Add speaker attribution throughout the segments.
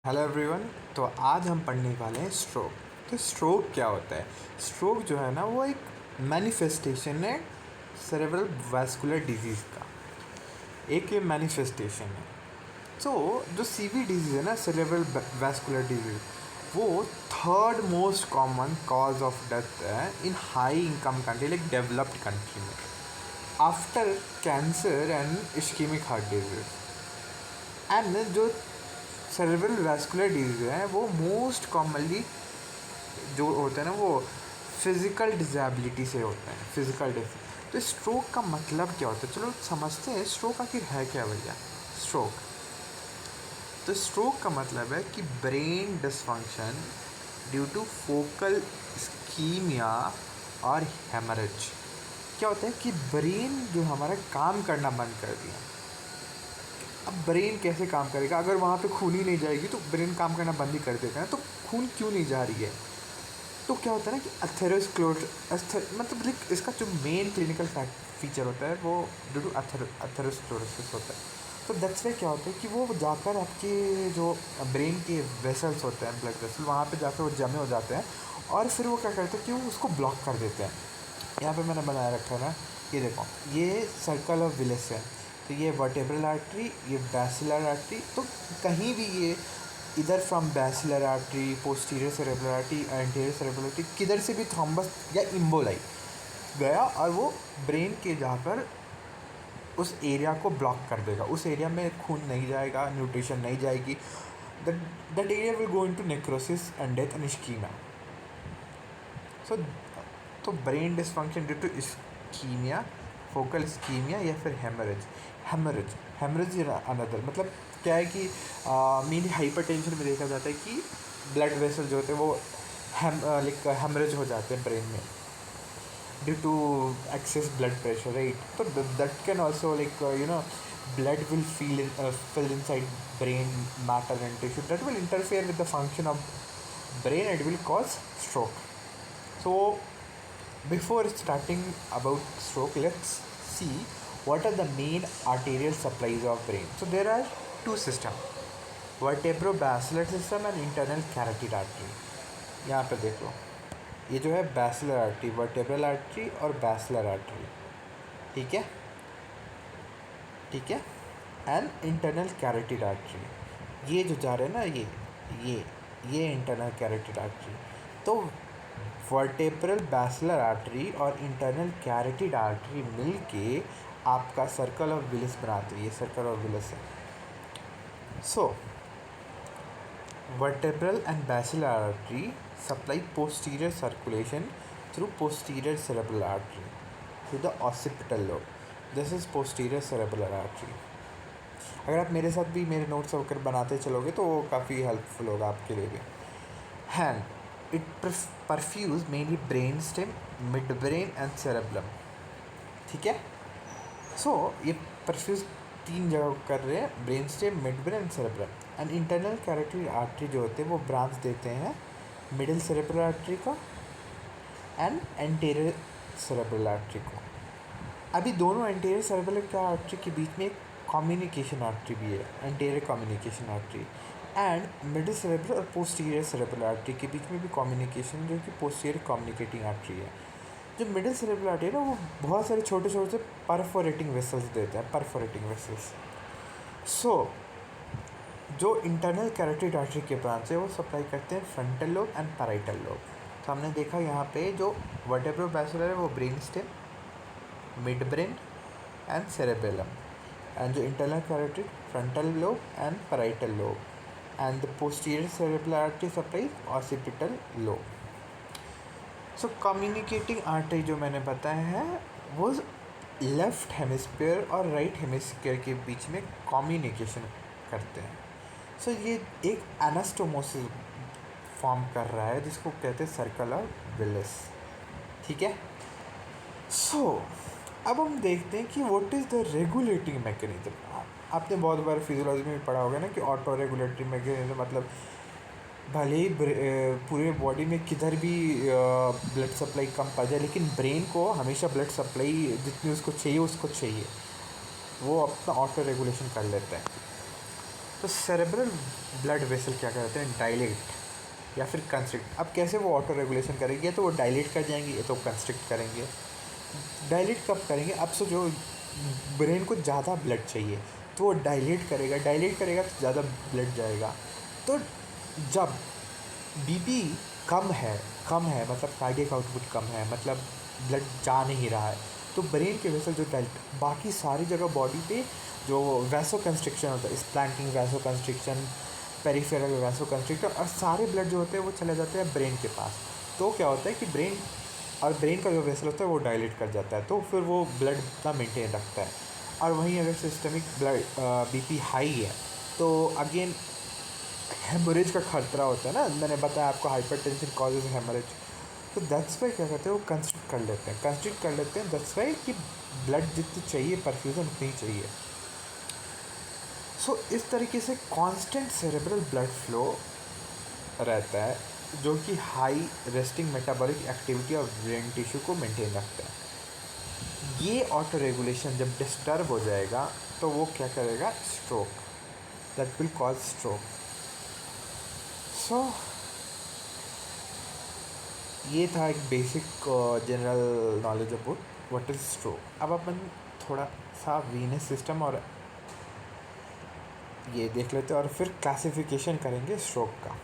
Speaker 1: Hello everyone. तो आज हम पढ़ने वाले हैं स्ट्रोक। तो स्ट्रोक क्या होता है? स्ट्रोक जो है ना वो एक मैनिफेस्टेशन है सेरेब्रल वैस्कुलर डिजीज़ का। एक ये मैनिफेस्टेशन है। तो जो सीवी डिजीज़ है ना, सेरेब्रल वैस्कुलर डिजीज़, वो third most common cause of death है in high income country like developed country में, after cancer and ischemic heart disease. And जो सेरेब्रल वैस्कुलर डिजीज़ है वो मोस्ट कॉमनली जो होता है ना वो फिज़िकल डिसेबिलिटी से होता है, फिज़िकल डिस। तो स्ट्रोक का मतलब क्या होता है? चलो समझते हैं स्ट्रोक आखिर है क्या भैया। स्ट्रोक, तो स्ट्रोक का मतलब है कि brain dysfunction due to focal ischemia और हेमरेज। क्या होता है कि ब्रेन जो हमारा काम करना बंद कर दिया। अब ब्रेन कैसे काम करेगा? अगर वहाँ पे खून ही नहीं जाएगी तो ब्रेन काम करना बंद ही कर देगा ना। तो खून क्यों नहीं जा रही है? तो क्या होता है ना कि मतलब लाइक इसका जो मेन क्लिनिकल फीचर होता है वो ड्यू टू अथेरोस्क्लेरोसिस होता है। तो दैट्स वे क्या होता है कि वो जाकर आपके जो ब्रेन के वेसल्स होते हैं, ब्लड वेसल, वहाँ पे जाकर वो जमे हो जाते हैं और फिर वो क्या करते हैं कि वो उसको ब्लॉक कर देते हैं। यहाँ पे मैंने बनाया रखा है ना, ये देखो, ये सर्कल ऑफ विलिस है। तो ये वर्टेब्रल आर्टरी, ये बैसिलर आर्टरी। तो कहीं भी ये इधर from basilar artery, posterior cerebral artery, anterior cerebral artery, किधर से भी थ्रोम्बस या इम्बोलाई गया और वो ब्रेन के जाकर उस एरिया को ब्लॉक कर देगा। उस एरिया में खून नहीं जाएगा, न्यूट्रिशन नहीं जाएगी। That area will go into necrosis and death and ischemia. So तो brain dysfunction due to ischemia, focal ischemia या फिर हेमरेज अनदर। मतलब क्या है कि मेनली हाइपरटेंशन में देखा जाता है कि ब्लड वेसल जो होते हैं वो हेमरेज हो जाते हैं ब्रेन में due to excess blood pressure, right? तो that can also blood will fill inside brain matter and tissue that will interfere with the function of brain and will cause stroke. So before starting about stroke, let's see what are the main arterial supplies of brain. So there are two systems, vertebrobasilar system and internal carotid artery. यहाँ पे देखो, ये जो है बैसिलर artery, vertebral artery और बैसिलर artery, ठीक है, ठीक है। एंड इंटरनल कैरोटिड आर्टरी, ये जो जा रहे हैं ना, ये इंटरनल कैरोटिड आर्टरी। तो वर्टेब्रल बैसिलर आर्टरी और इंटरनल कैरोटिड आर्टरी मिलके आपका सर्कल ऑफ विलिस बनाते हैं। ये सर्कल ऑफ विलिस है। So vertebral and basilar artery supply posterior circulation through posterior cerebral artery to the occipital lobe. This is posterior cerebral artery. अगर आप मेरे साथ भी मेरे नोट्स होकर बनाते चलोगे तो वो काफ़ी हेल्पफुल होगा आपके लिए भी। Hand it perfuse mainly brain stem, mid brain and cerebrum, ठीक है। सो ये परफ्यूज तीन जगह कर रहे हैं, brain stem, mid brain and cerebrum. And internal carotid artery जो होते हैं वो ब्रांच देते हैं मिडिल सेरेब्रल आर्टरी को एंड एंटीरियर सेरेब्रल आर्टरी को। अभी दोनों एंटीरियर सेरेब्रल आर्टरी के बीच में एक कम्युनिकेशन आर्टरी भी है, anterior communication artery. And middle cerebral और पोस्टीरियर सेरेब्रल आर्टरी के बीच में भी कम्युनिकेशन, जो कि पोस्टीरियर कम्युनिकेटिंग आर्टरी है। जो मिडिल सेरेब्रल आर्टरी है ना, वो बहुत सारे छोटे छोटे से परफोरेटिंग वेसल्स देते हैं, परफोरेटिंग वेसल्स। सो जो इंटरनल कैरोटिड आर्टरी के ब्रांच है वो सप्लाई करते हैं frontal lobe and parietal lobe. तो हमने देखा यहाँ पे जो वर्टेब्रोबैसिलर है वो brain stem, mid brain and cerebellum, and जो internal carotid frontal lobe and parietal lobe, and the posterior cerebral artery supply occipital lobe. So communicating artery जो मैंने बताया है वो लेफ्ट हेमिस्फीयर और राइट हेमिस्फीयर के बीच में कम्युनिकेशन करते हैं। सो ये एक एनास्टोमोसिस फॉर्म कर रहा है जिसको कहते हैं सर्कल ऑफ विलिस, ठीक है। सो अब हम देखते हैं कि what is the regulating mechanism. आपने बहुत बार फिजियोलॉजी में पढ़ा होगा ना कि ऑटो रेगुलेटरी मैकेनिज्म मतलब भले ही पूरे बॉडी में किधर भी ब्लड सप्लाई कम पड़ जाए, लेकिन ब्रेन को हमेशा ब्लड सप्लाई जितनी उसको चाहिए वो अपना ऑटो रेगुलेशन कर लेता है। तो सेरेब्रल ब्लड वेसल क्या करते हैं, डायलेट या फिर कंस्ट्रिक्ट। अब कैसे वो ऑटो रेगुलेशन करेंगे, तो वो डायलेट कर जाएंगे या तो कंस्ट्रिक्ट करेंगे। डायलेट कब करेंगे, अब से जो ब्रेन को ज़्यादा ब्लड चाहिए तो वो डायलेट करेगा तो ज़्यादा ब्लड जाएगा। तो जब बीपी कम है मतलब कार्डियक आउटपुट कम है, मतलब ब्लड जा नहीं रहा है, तो ब्रेन के वेसल जो डायलेट, बाकी सारी जगह बॉडी पे जो वैसो कंस्ट्रिक्शन होता है, स्प्लैंकिंग vaso constriction, peripheral vaso constriction, और सारे ब्लड जो होते हैं वो चले जाते हैं ब्रेन के पास। तो क्या होता है कि ब्रेन का जो वेसल होता है वो डायलेट कर जाता है, तो फिर वो ब्लड इतना मेंटेन रखता है। और वहीं अगर सिस्टमिक ब्लड बीपी हाई है तो अगेन हेमोरेज का खतरा होता है ना, मैंने बताया आपको हाइपरटेंशन कॉजेज हेमोरेज। तो दैट्स वाई क्या करते हैं, वो कंस्ट्रिक्ट कर लेते हैं दैट्स वाई कि ब्लड जितनी चाहिए परफ्यूजन उतनी ही चाहिए। सो इस तरीके से कांस्टेंट सेरेब्रल ब्लड फ्लो रहता है जो कि हाई रेस्टिंग मेटाबॉलिक एक्टिविटी और ब्रेन टिश्यू को मेंटेन रखता है। ये ऑटो रेगुलेशन जब डिस्टर्ब हो जाएगा तो वो क्या करेगा, stroke, that will cause stroke. So ये था एक basic general knowledge about what is stroke. अब अपन थोड़ा सा वीनस सिस्टम और ये देख लेते हैं और फिर क्लासिफिकेशन करेंगे स्ट्रोक का,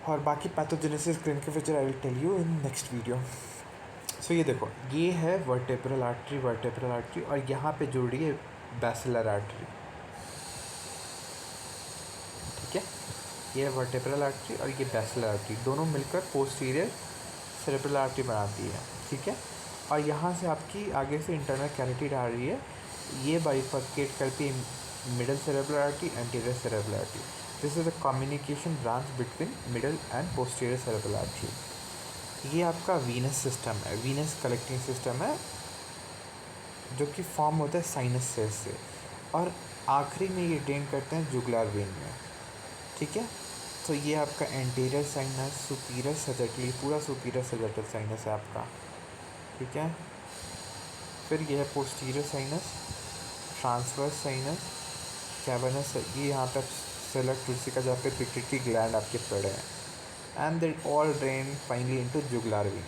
Speaker 1: और बाकी pathogenesis, clinical feature I will tell you in next video. So ये देखो, ये है वर्टेब्रल आर्टरी और यहाँ पे जुड़ रही है बैसिलर आर्टरी, ठीक है। ये वर्टेब्रल आर्टरी और ये बैसिलर आर्टरी दोनों मिलकर पोस्टीरियर सेरेब्रल आर्टरी बनाती है, ठीक है। और यहाँ से आपकी आगे से इंटरनल कैविटी आ रही है, ये बाइफर्केट करती है middle cerebral artery, anterior cerebral artery. This is the communication branch between middle and posterior cerebral artery. ये आपका वीनस सिस्टम है, वीनस कलेक्टिंग सिस्टम है जो कि फॉर्म होता है साइनस सेल्स से, और आखिरी में ये ड्रेन करते हैं जुगुलर वेन में, ठीक है। तो ये आपका एंटीरियर साइनस, सुपीरियर सजटली, पूरा सुपीरियर सजटल साइनस है आपका, ठीक है। फिर ये है posterior sinus, transverse sinus, cavernous, ये यहाँ पर सेलर तुलसी का जहाँ पे पिट्यूटरी ग्लैंड आपके पड़े हैं, and they all drain finally into jugular vein.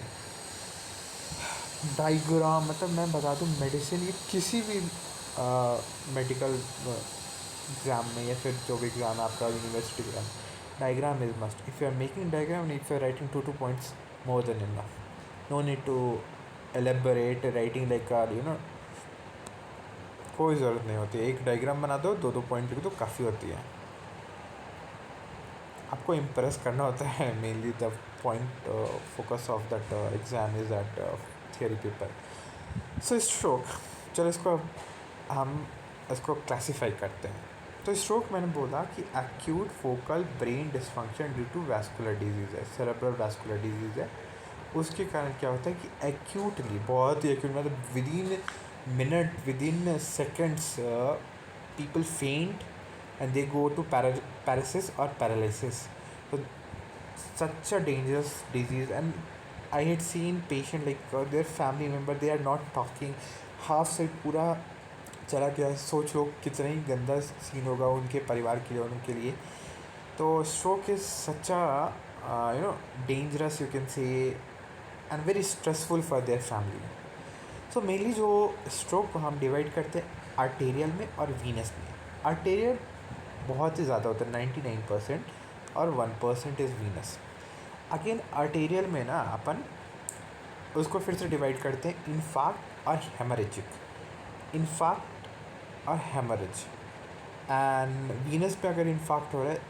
Speaker 1: Diagram मतलब मैं बता दूँ, मेडिसिन ये किसी भी मेडिकल एग्ज़ाम में या फिर जो भी एग्ज़ाम है आपका university exam, diagram is must. If you are making diagram, if you are writing 2 points more than enough, no need to elaborate writing like कोई ज़रूरत नहीं होती। एक डायग्राम बना दो, 2 पॉइंट लिख दो, काफ़ी होती है। आपको इम्प्रेस करना होता है, mainly the point focus of that exam is that theory paper. So stroke, चलो हम इसको क्लासीफाई करते हैं। तो स्ट्रोक मैंने बोला कि acute focal brain dysfunction due to vascular disease है, सेरेब्रल वैस्कुलर डिजीज़ है। उसके कारण क्या होता है कि एक्यूटली, बहुत ही एक्यूट, मतलब within minute, within seconds people faint and they go to paralysis or paralysis. So such a dangerous disease, and I had seen patient like their family member, they are not talking, half side पूरा चला गया। सोचो कितना ही गंदा scene होगा उनके परिवार के लिए, उनके लिए। तो stroke is such a dangerous, you can say, and very stressful for their family. So mainly जो स्ट्रोक को हम डिवाइड करते हैं आर्टेरियल में और वीनस में। आर्टेरियल बहुत ही ज़्यादा होता है, 99%, और 1% इज़ वीनस। अगेन आर्टेरियल में ना अपन उसको फिर से डिवाइड करते हैं इन्फार्क्ट और हेमरेजिक, इन्फार्क्ट और हेमरेज। एंड वीनस पे अगर इन्फार्क्ट हो रहा है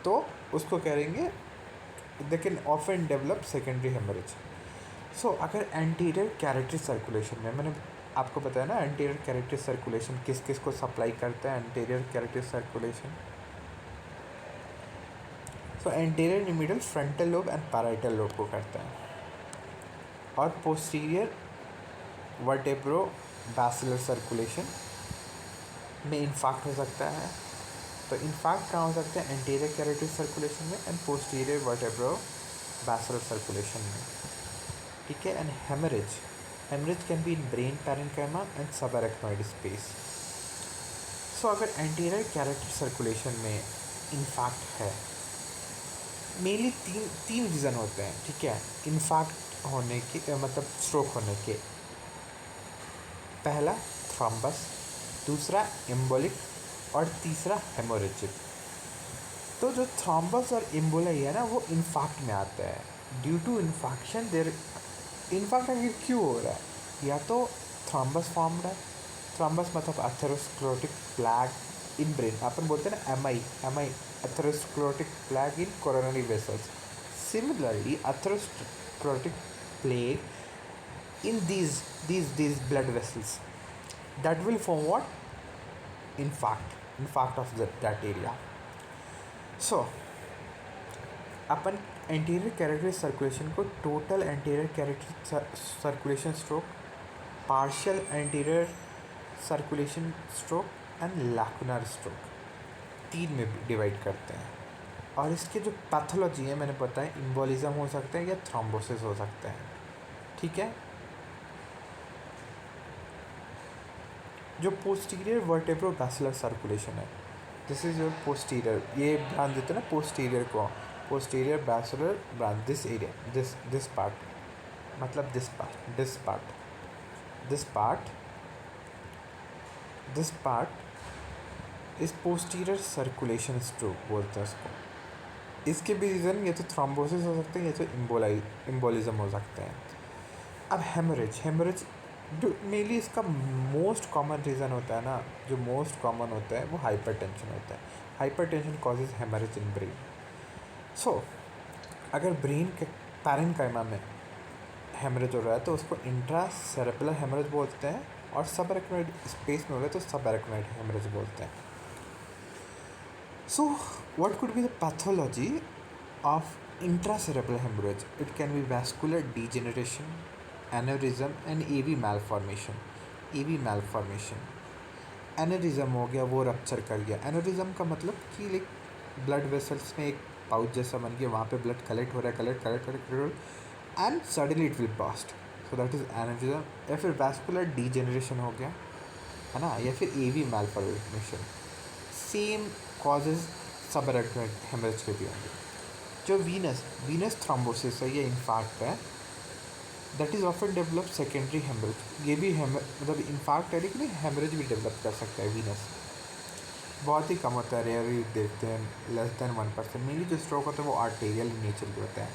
Speaker 1: तो उसको कहेंगे they can often develop secondary hemorrhage. So अगर एंटीरियर कैरोटिड सर्कुलेशन में, मैंने आपको बताया ना एंटीरियर कैरोटिड सर्कुलेशन किस किस को सप्लाई करता है, anterior carotid circulation. So anterior middle frontal lobe and parietal lobe को करता है, और पोस्टीरियर वर्टेब्रो बैसिलर सर्कुलेशन में इन्फार्क्ट हो सकता है। तो इन्फार्क्ट कहाँ हो सकता है, एंटीरियर कैरोटिड सर्कुलेशन में and posterior vertebrobasilar circulation में, ठीक है। And hemorrhage can be in brain parenchyma and subarachnoid space. So अगर एंटीरियर कैरोटिड सर्कुलेशन में इन्फैक्ट है, मेनली तीन रीज़न होते हैं, ठीक है, इन्फैक्ट होने के मतलब स्ट्रोक होने के। पहला थ्रॉम्बस, दूसरा एम्बोलिक और तीसरा हेमोरेजिक। तो जो थ्रॉम्बस और एम्बोलाई है ना, वो इन्फैक्ट में आता है। Due to infection there infarct आखिर क्यों हो रहा है? या तो थ्रॉम्बस फॉर्म्ड है, थ्रॉम्बस मतलब अथेरोस्क्लेरोटिक प्लैग इन ब्रेन, अपन बोलते हैं ना M I atherosclerotic plaque in coronary vessels. Similarly atherosclerotic plaque in these blood vessels that will form what infarct of that area. So अपन एंटीरियर कैरोटिड सर्कुलेशन को total anterior carotid circulation stroke, partial anterior circulation stroke and lacunar stroke तीन में divide करते हैं। और इसके जो pathology है मैंने बताया, इम्बोलिज्म हो सकता है या थ्रोम्बोसिस हो सकता है, ठीक है। जो पोस्टीरियर वर्टेब्रोबैसिलर सर्कुलेशन है, दिस इज योर पोस्टीरियर, ये ब्रांच देते हैं ना पोस्टीरियर को, posterior basilar branch, this area, this part, मतलब दिस पार्ट इस पोस्टीरियर सर्कुलेशन स्ट्रोक बोलते हैं इसको। इसके भी रीज़न या तो थ्रोम्बोसिस हो सकते हैं या तो इम्बोलिज्म हो सकते हैं। अब हेमरेज जो मेनली इसका मोस्ट कॉमन रीज़न होता है ना, जो मोस्ट कॉमन होता है वो हाइपरटेंशन होता है। Hypertension causes hemorrhage in brain. So अगर ब्रेन के पैरेन्काइमा में हेमरेज हो रहा है तो उसको इंट्रा सेरेब्रल हेमरेज बोलते हैं, और सब एरेक्नोइड स्पेस में हो रहा है तो सब एरेक्नोइड हेमरेज बोलते हैं। So what could be the pathology of intracerebral hemorrhage? It can be vascular degeneration, aneurysm and AV malformation. Aneurysm हो गया, वो रप्चर कर गया। एनेरिज्म का मतलब कि लाइक ब्लड वेसल्स में एक पाउच जैसा बन गया, वहाँ पे ब्लड कलेक्ट हो रहा है, collect and suddenly it will burst, so that is aneurysm. या फिर वैस्कुलर डीजेनरेशन हो गया, है ना, या फिर AV malformation। सेम कॉजेज सब एरेक्नोइड हेमरेज के भी होंगे। जो वीनस थ्रोम्बोसिस है, ये इन्फैक्ट है, that is often develop secondary hemorrhage. ये भी मतलब इन्फैक्ट है लेकिन हेमरेज भी डेवलप कर सकता है वीनस। बहुत ही कम होता है, रेयरली देखते हैं, लेस देन 1%। मेनली जो स्ट्रोक होता है वो आर्टेरियल नेचर के होता है,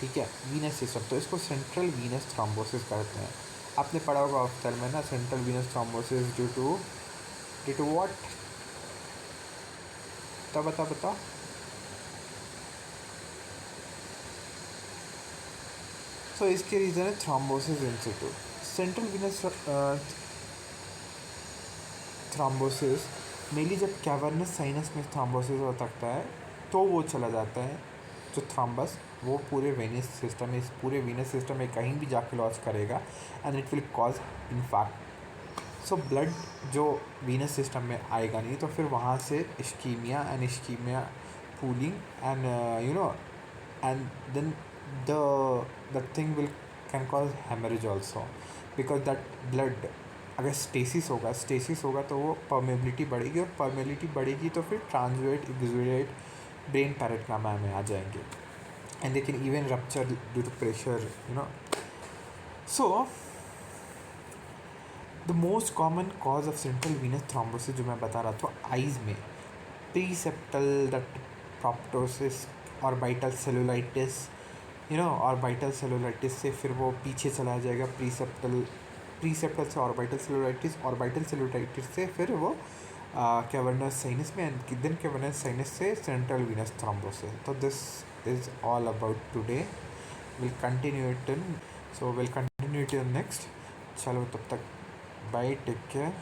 Speaker 1: ठीक है। वीनस सिस्टम, तो इसको सेंट्रल वीनस थ्रोम्बोसिस कहते हैं। आपने पढ़ा होगा ऑफ्थल में ना, central venous thrombosis due to what? तो बता। तो इसके रीज़न है thrombosis in situ. Central venous thrombosis mainly जब कैवर्नस साइनस में थ्रोम्बोसिस हो सकता है तो वो चला जाता है, जो थ्रोम्बस वो पूरे वेनस सिस्टम में, इस पूरे वीनस सिस्टम में कहीं भी जाके लॉस करेगा and it will cause infarct. So blood जो वीनस सिस्टम में आएगा नहीं, तो फिर वहाँ से ischemia pooling and and then the thing will can cause hemorrhage also, because that blood अगर स्टेसिस होगा तो वो परमेबिलिटी बढ़ेगी, और परमेबिलिटी बढ़ेगी तो फिर ट्रांसवेट एक्सुडेट ब्रेन पैरेन्काइमा में आ जाएंगे, and they can even rupture due to pressure, so the most common cause of central venous thrombosis जो मैं बता रहा था, आइज़ में preseptal that proptosis orbital cellulitis, orbital cellulitis से फिर वो पीछे चला जाएगा प्रीसेप्टल से ऑर्बिटल सेलुलाइटिस से फिर वो कैवर्नस साइनस में, एंड देन कैवर्नस साइनस से सेंट्रल वीनस थ्रोम्बोसिस। तो this is all about today, will continue it in next. चलो तब तक बाय, टेक केयर।